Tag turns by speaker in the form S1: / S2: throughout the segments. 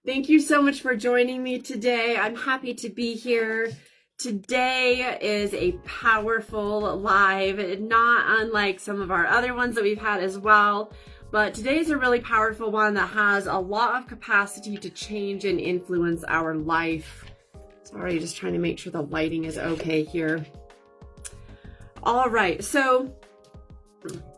S1: Thank you so much for joining me today. I'm happy to be here. Today is a powerful live, not unlike some of our other ones that we've had as well. But today is a really powerful one that has a lot of capacity to change and influence our life. Sorry, just trying to make sure the lighting is okay here. All right, so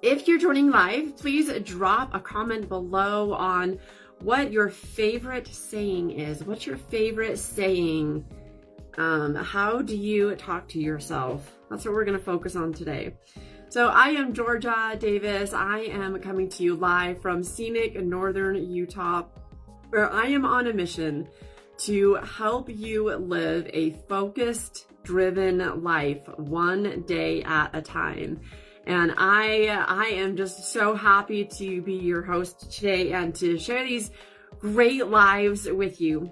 S1: if you're joining live, please drop a comment below on what your favorite saying is. What's your favorite saying? How do you talk to yourself? That's what we're going to focus on today. So I am Georgia Davis. I am coming to you live from scenic northern Utah, where I am on a mission to help you live a focused, driven life one day at a time. And I am just so happy to be your host today and to share these great lives with you.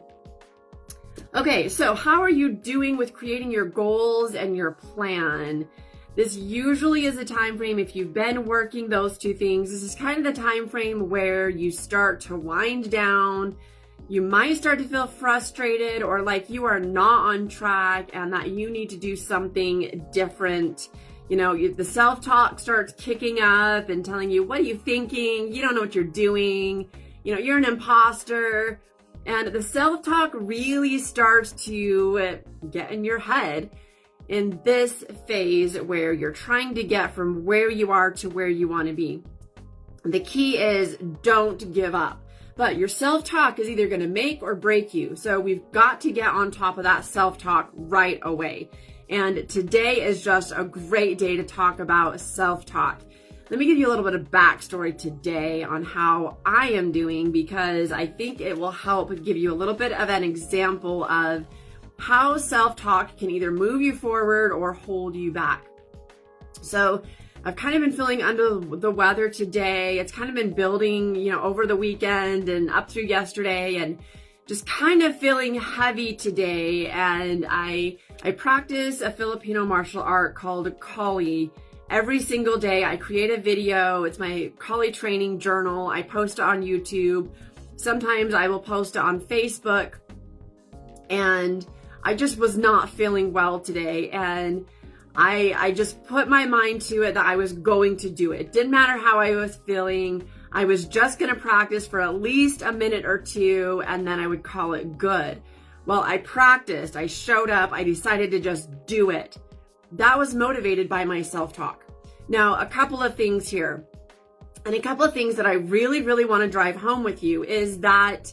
S1: Okay, so how are you doing with creating your goals and your plan? This usually is a time frame, if you've been working those two things, this is kind of the time frame where you start to wind down. You might start to feel frustrated or like you are not on track and that you need to do something different. You know, the self-talk starts kicking up and telling you, what are you thinking? You don't know what you're doing. You know, you're an imposter. And the self-talk really starts to get in your head in this phase where you're trying to get from where you are to where you want to be. The key is don't give up. But your self-talk is either going to make or break you. So we've got to get on top of that self-talk right away. And today is just a great day to talk about self-talk. Let me give you a little bit of backstory today on how I am doing, because I think it will help give you a little bit of an example of how self-talk can either move you forward or hold you back. So I've kind of been feeling under the weather today. It's kind of been building, over the weekend and up through yesterday, and just kind of feeling heavy today. And I practice a Filipino martial art called Kali. Every single day I create a video. It's my Kali training journal. I post it on YouTube. Sometimes I will post it on Facebook. And I just was not feeling well today. And I just put my mind to it that I was going to do it. It didn't matter how I was feeling. I was just going to practice for at least a minute or two, and then I would call it good. Well, I practiced, I showed up, I decided to just do it. That was motivated by my self-talk. Now, a couple of things here, and a couple of things that I really, really want to drive home with you is that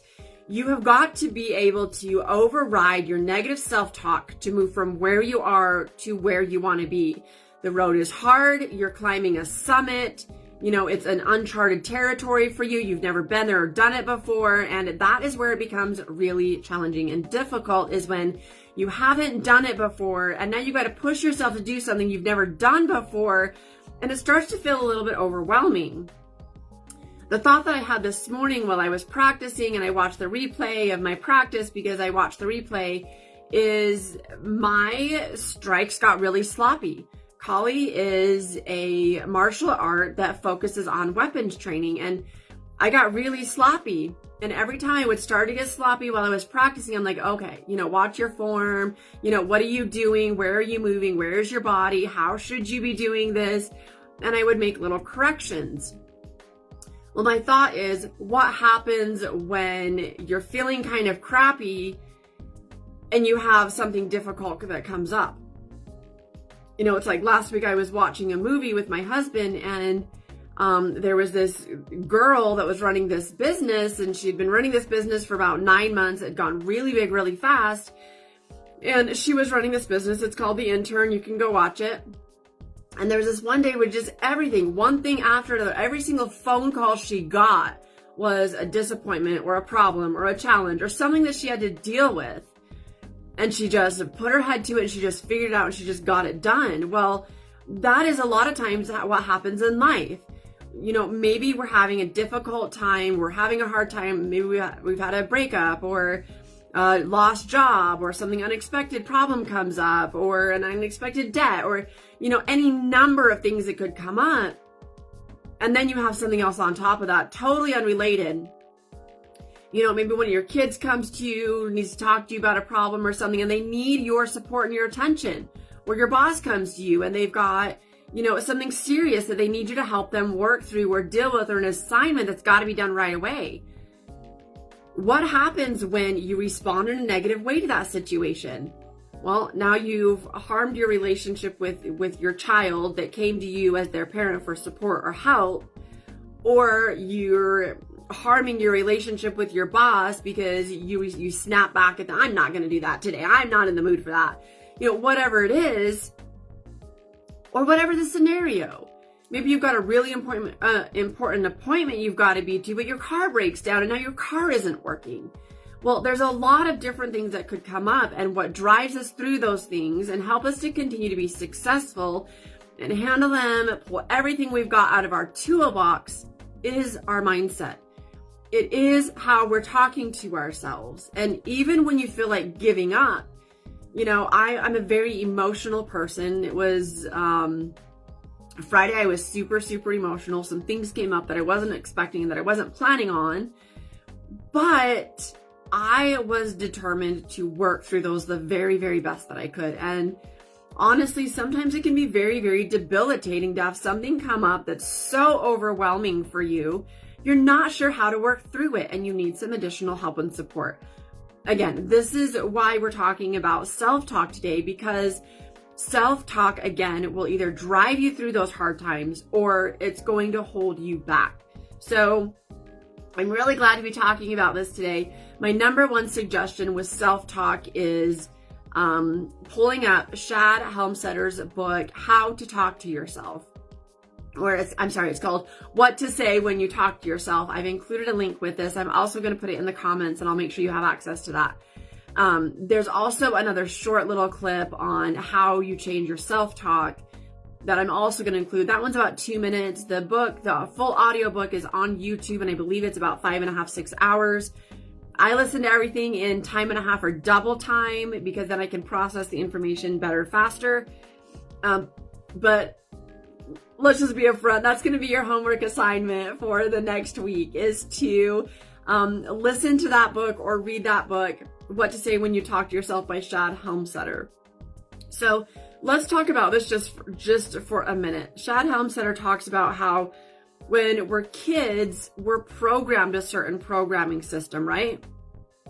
S1: you have got to be able to override your negative self-talk to move from where you are to where you want to be. The road is hard, you're climbing a summit, it's an uncharted territory for you. You've never been there or done it before. And that is where it becomes really challenging and difficult, is when you haven't done it before. And now you got to push yourself to do something you've never done before. And it starts to feel a little bit overwhelming. The thought that I had this morning while I was practicing, and I watched the replay of my practice because I watched the replay, is my strikes got really sloppy. Kali is a martial art that focuses on weapons training, and I got really sloppy. And every time I would start to get sloppy while I was practicing, I'm like, okay, watch your form. What are you doing? Where are you moving? Where is your body? How should you be doing this? And I would make little corrections. Well, my thought is, what happens when you're feeling kind of crappy and you have something difficult that comes up? It's like last week I was watching a movie with my husband, and there was this girl that was running this business, and she'd been running this business for about 9 months. It had gone really big, really fast. And she was running this business. It's called The Intern. You can go watch it. And there was this one day where just everything, one thing after another, every single phone call she got was a disappointment or a problem or a challenge or something that she had to deal with. And she just put her head to it, and she just figured it out, and she just got it done. Well, that is a lot of times what happens in life. Maybe we're having a difficult time, we're having a hard time, maybe we've had a breakup or a lost job, or something unexpected problem comes up, or an unexpected debt, or, any number of things that could come up. And then you have something else on top of that, totally unrelated. Maybe one of your kids comes to you, needs to talk to you about a problem or something, and they need your support and your attention. Or your boss comes to you and they've got, something serious that they need you to help them work through or deal with, or an assignment that's got to be done right away. What happens when you respond in a negative way to that situation? Well, now you've harmed your relationship with your child that came to you as their parent for support or help, or you're harming your relationship with your boss because you snap back at them. I'm not going to do that today. I'm not in the mood for that. Whatever it is, or whatever the scenario. Maybe you've got a really important appointment you've got to be to, but your car breaks down and now your car isn't working. Well, there's a lot of different things that could come up, and what drives us through those things and help us to continue to be successful and handle them, pull everything we've got out of our toolbox, is our mindset. It is how we're talking to ourselves. And even when you feel like giving up, I'm a very emotional person. It was Friday, I was super, super emotional. Some things came up that I wasn't expecting, that I wasn't planning on. But I was determined to work through those the very, very best that I could. And honestly, sometimes it can be very, very debilitating to have something come up that's so overwhelming for you. You're not sure how to work through it, and you need some additional help and support. Again, this is why we're talking about self-talk today, because self-talk, again, will either drive you through those hard times or it's going to hold you back. So I'm really glad to be talking about this today. My number one suggestion with self-talk is pulling up Shad Helmsetter's book, How to Talk to Yourself. It's called What to Say When You Talk to Yourself. I've included a link with this. I'm also going to put it in the comments, and I'll make sure you have access to that. There's also another short little clip on how you change your self-talk that I'm also going to include. That one's about 2 minutes. The full audiobook is on YouTube, and I believe it's about 5.5, 6 hours. I listen to everything in time and a half or double time, because then I can process the information better, faster. But let's just be upfront. That's going to be your homework assignment for the next week, is to listen to that book or read that book, What to Say When You Talk to Yourself by Shad Helmsetter. So let's talk about this just for a minute. Shad Helmsetter talks about how when we're kids, we're programmed a certain programming system, right?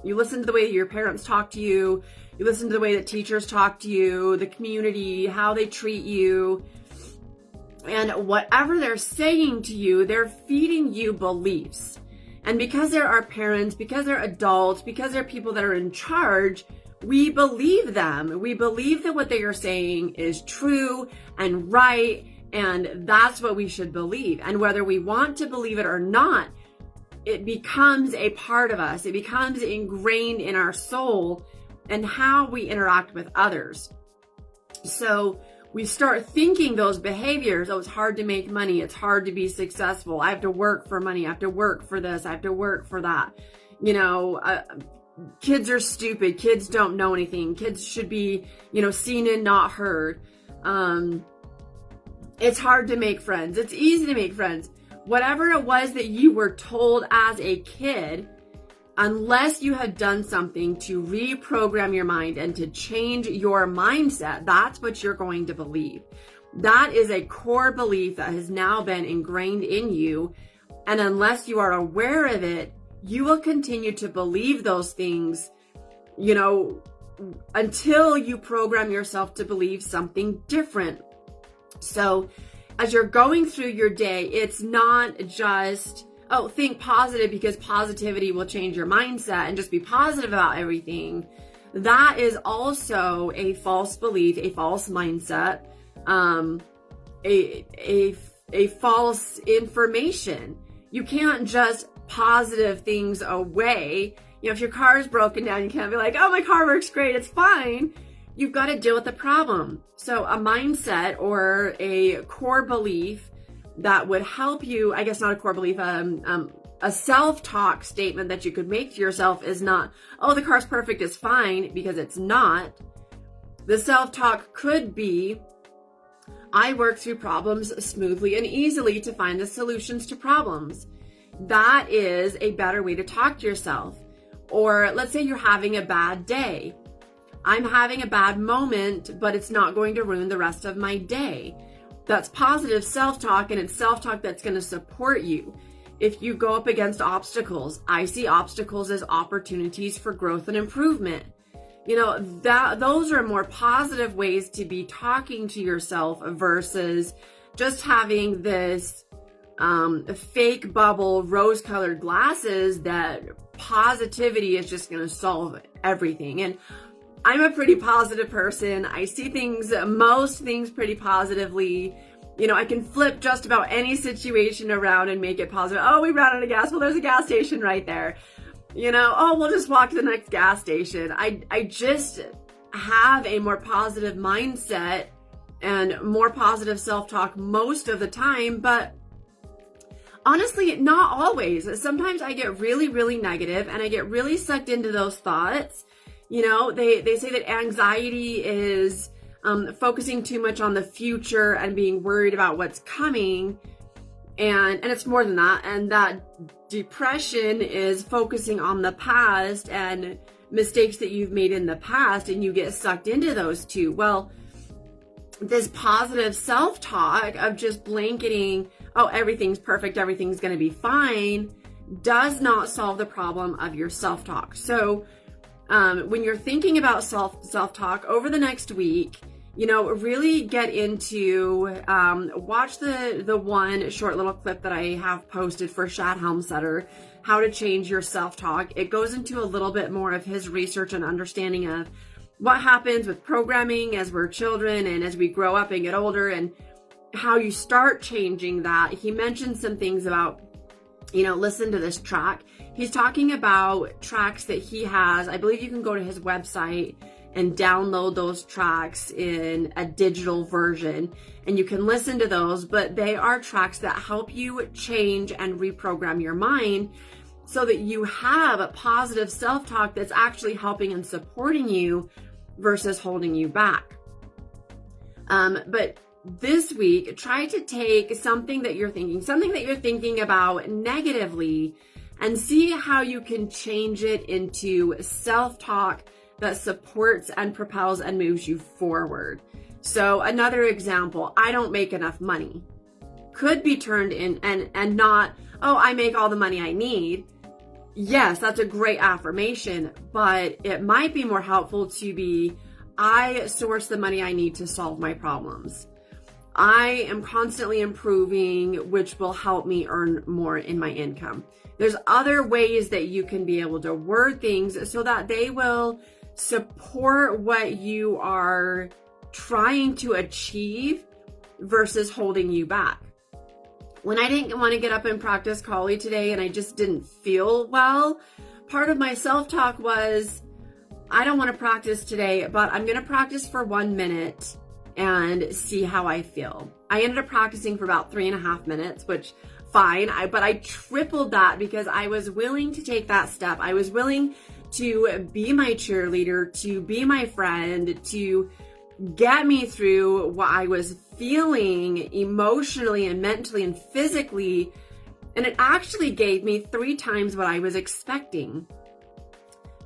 S1: You listen to the way your parents talk to you. You listen to the way that teachers talk to you, the community, how they treat you. And whatever they're saying to you, they're feeding you beliefs. And because they're our parents, because they're adults, because they're people that are in charge, we believe them. We believe that what they are saying is true and right, and that's what we should believe. And whether we want to believe it or not, it becomes a part of us. It becomes ingrained in our soul and how we interact with others. So we start thinking those behaviors. Oh, it's hard to make money. It's hard to be successful. I have to work for money. I have to work for this. I have to work for that. Kids are stupid. Kids don't know anything. Kids should be, seen and not heard. It's hard to make friends. It's easy to make friends. Whatever it was that you were told as a kid, unless you have done something to reprogram your mind and to change your mindset, that's what you're going to believe. That is a core belief that has now been ingrained in you. And unless you are aware of it, you will continue to believe those things, until you program yourself to believe something different. So as you're going through your day, it's not just, think positive because positivity will change your mindset and just be positive about everything. That is also a false belief, a false mindset, a false information. You can't just positive things away. If your car is broken down, you can't be like, oh, my car works great, it's fine. You've got to deal with the problem. So a mindset or a core belief that would help you, I guess not a core belief, a self-talk statement that you could make to yourself is not, oh, the car's perfect, it's fine, because it's not. The self-talk could be, I work through problems smoothly and easily to find the solutions to problems. That is a better way to talk to yourself. Or let's say you're having a bad day. I'm having a bad moment, but it's not going to ruin the rest of my day. That's positive self-talk, and it's self-talk that's going to support you. If you go up against obstacles, I see obstacles as opportunities for growth and improvement. Those are more positive ways to be talking to yourself versus just having this fake bubble, rose-colored glasses that positivity is just going to solve everything. And I'm a pretty positive person. I see most things pretty positively. I can flip just about any situation around and make it positive. Oh, we ran out of gas. Well, there's a gas station right there. Oh, we'll just walk to the next gas station. I just have a more positive mindset and more positive self-talk most of the time, but honestly, not always. Sometimes I get really, really negative and I get really sucked into those thoughts. They say that anxiety is focusing too much on the future and being worried about what's coming. And it's more than that. And that depression is focusing on the past and mistakes that you've made in the past, and you get sucked into those two. Well, this positive self-talk of just blanketing, oh, everything's perfect, everything's going to be fine, does not solve the problem of your self-talk. So when you're thinking about self-talk over the next week, really get into, watch the one short little clip that I have posted for Shad Helmsetter, How to Change Your Self-Talk. It goes into a little bit more of his research and understanding of what happens with programming as we're children and as we grow up and get older, and how you start changing that. He mentioned some things about, listen to this track. He's talking about tracks that he has. I believe you can go to his website and download those tracks in a digital version, and you can listen to those, but they are tracks that help you change and reprogram your mind so that you have a positive self-talk that's actually helping and supporting you versus holding you back. But this week, try to take something that you're thinking about negatively, and see how you can change it into self-talk that supports and propels and moves you forward. So another example, I don't make enough money, could be turned in and not, oh, I make all the money I need. Yes, that's a great affirmation, but it might be more helpful to be, I source the money I need to solve my problems. I am constantly improving, which will help me earn more in my income. There's other ways that you can be able to word things so that they will support what you are trying to achieve versus holding you back. When I didn't want to get up and practice Kali today and I just didn't feel well, part of my self-talk was, I don't want to practice today, but I'm going to practice for 1 minute and see how I feel. I ended up practicing for about 3.5 minutes, which fine. But I tripled that because I was willing to take that step. I was willing to be my cheerleader, to be my friend, to get me through what I was feeling emotionally and mentally and physically. And it actually gave me 3 times what I was expecting.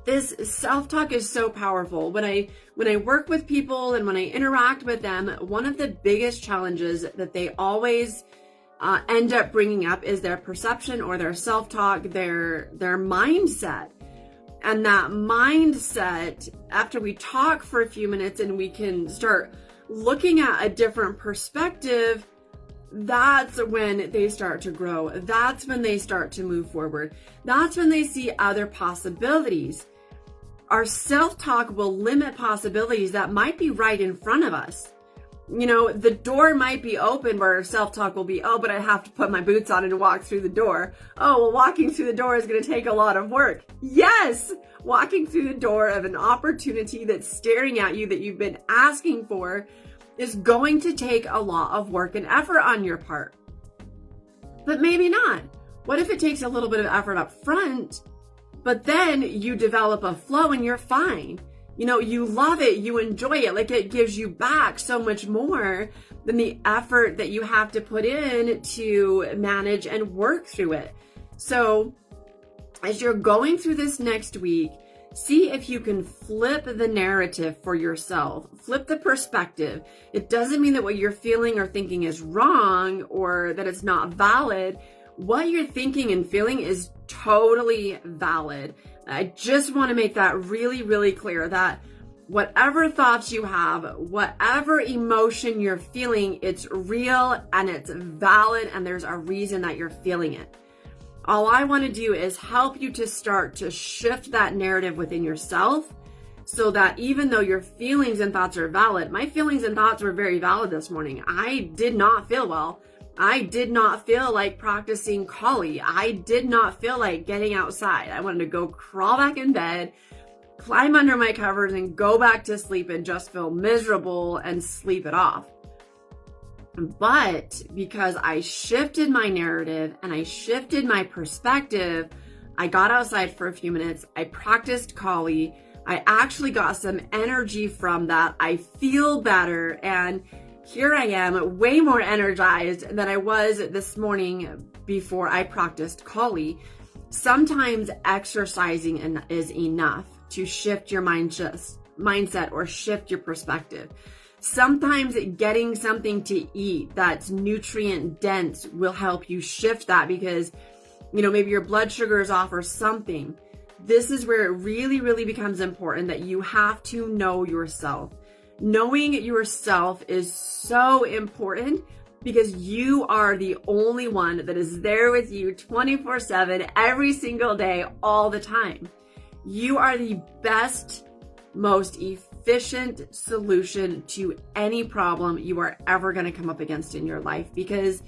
S1: This self-talk is so powerful. When I work with people and when I interact with them, one of the biggest challenges that they always end up bringing up is their perception or their self-talk, their mindset. And that mindset, after we talk for a few minutes and we can start looking at a different perspective, that's when they start to grow. That's when they start to move forward. That's when they see other possibilities. Our self-talk will limit possibilities that might be right in front of us. The door might be open, but our self-talk will be, oh, but I have to put my boots on and walk through the door. Oh, well, walking through the door is going to take a lot of work. Yes, walking through the door of an opportunity that's staring at you that you've been asking for is going to take a lot of work and effort on your part. But maybe not. What if it takes a little bit of effort up front, but then you develop a flow and you're fine? You love it, you enjoy it, like it gives you back so much more than the effort that you have to put in to manage and work through it. So as you're going through this next week, see if you can flip the narrative for yourself, flip the perspective. It doesn't mean that what you're feeling or thinking is wrong or that it's not valid. What you're thinking and feeling is totally valid. I just want to make that really, really clear that whatever thoughts you have, whatever emotion you're feeling, it's real and it's valid, and there's a reason that you're feeling it. All I want to do is help you to start to shift that narrative within yourself so that even though your feelings and thoughts are valid, my feelings and thoughts were very valid this morning. I did not feel well. I did not feel like practicing Kali. I did not feel like getting outside. I wanted to go crawl back in bed, climb under my covers, and go back to sleep and just feel miserable and sleep it off. But because I shifted my narrative and I shifted my perspective, I got outside for a few minutes. I practiced Kali. I actually got some energy from that. I feel better. And here I am, way more energized than I was this morning before I practiced Kali. Sometimes exercising is enough to shift your mindset or shift your perspective. Sometimes getting something to eat that's nutrient dense will help you shift that because, maybe your blood sugar is off or something. This is where it really, really becomes important that you have to know yourself. Knowing yourself is so important because you are the only one that is there with you 24/7, every single day, all the time. You are the best, most efficient solution to any problem you are ever going to come up against in your life because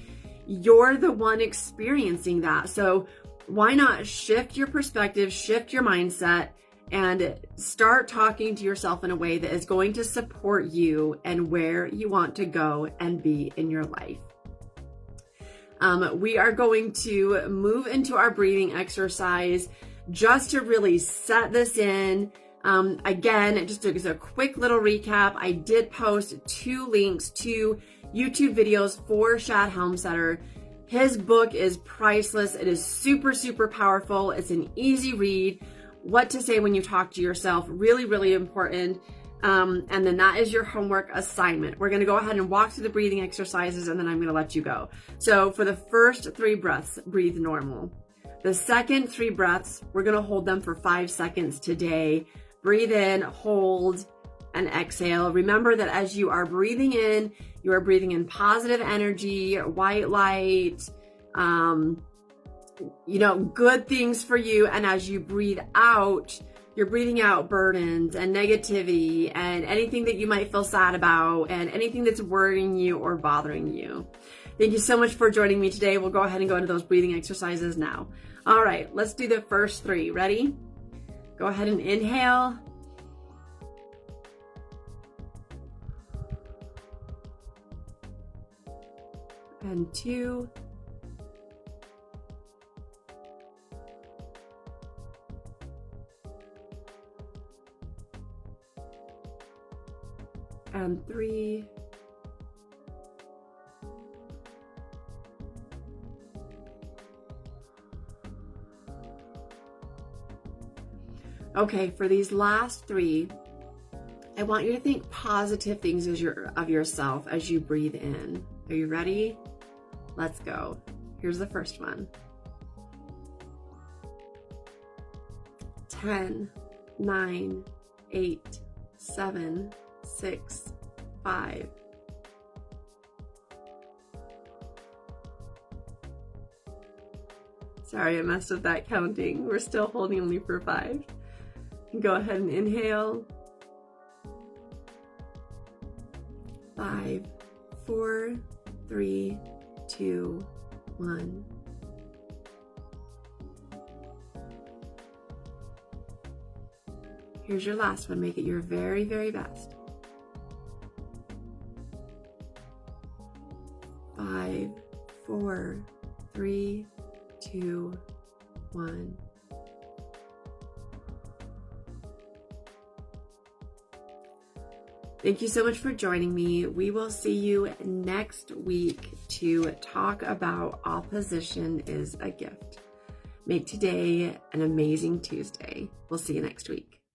S1: you're the one experiencing that. So why not shift your perspective, shift your mindset, and start talking to yourself in a way that is going to support you and where you want to go and be in your life. We are going to move into our breathing exercise just to really set this in. Again, just as a quick little recap, I did post 2 links to YouTube videos for Shad Helmsetter. His book is priceless. It is super, super powerful. It's an easy read. What to say when you talk to yourself, really, really important. And then that is your homework assignment. We're going to go ahead and walk through the breathing exercises, and then I'm going to let you go. So for the first 3 breaths, breathe normal. The second 3 breaths, we're going to hold them for 5 seconds today. Breathe in, hold, and exhale. Remember that as you are breathing in, you are breathing in positive energy, white light, good things for you. And as you breathe out, you're breathing out burdens and negativity and anything that you might feel sad about and anything that's worrying you or bothering you. Thank you so much for joining me today. We'll go ahead and go into those breathing exercises now. All right, let's do the first 3. Ready? Go ahead and inhale. And 2. And 3. Okay, for these last 3, I want you to think positive things of yourself as you breathe in. Are you ready? Let's go. Here's the first one. 10, 9, 8, 7, 6, 5. Sorry, I messed up that counting. We're still holding only for 5. Go ahead and inhale. 5, 4, 3, 2, 1. Here's your last one. Make it your very, very best. 5, 4, 3, 2, 1. Thank you so much for joining me. We will see you next week to talk about opposition is a gift. Make today an amazing Tuesday. We'll see you next week.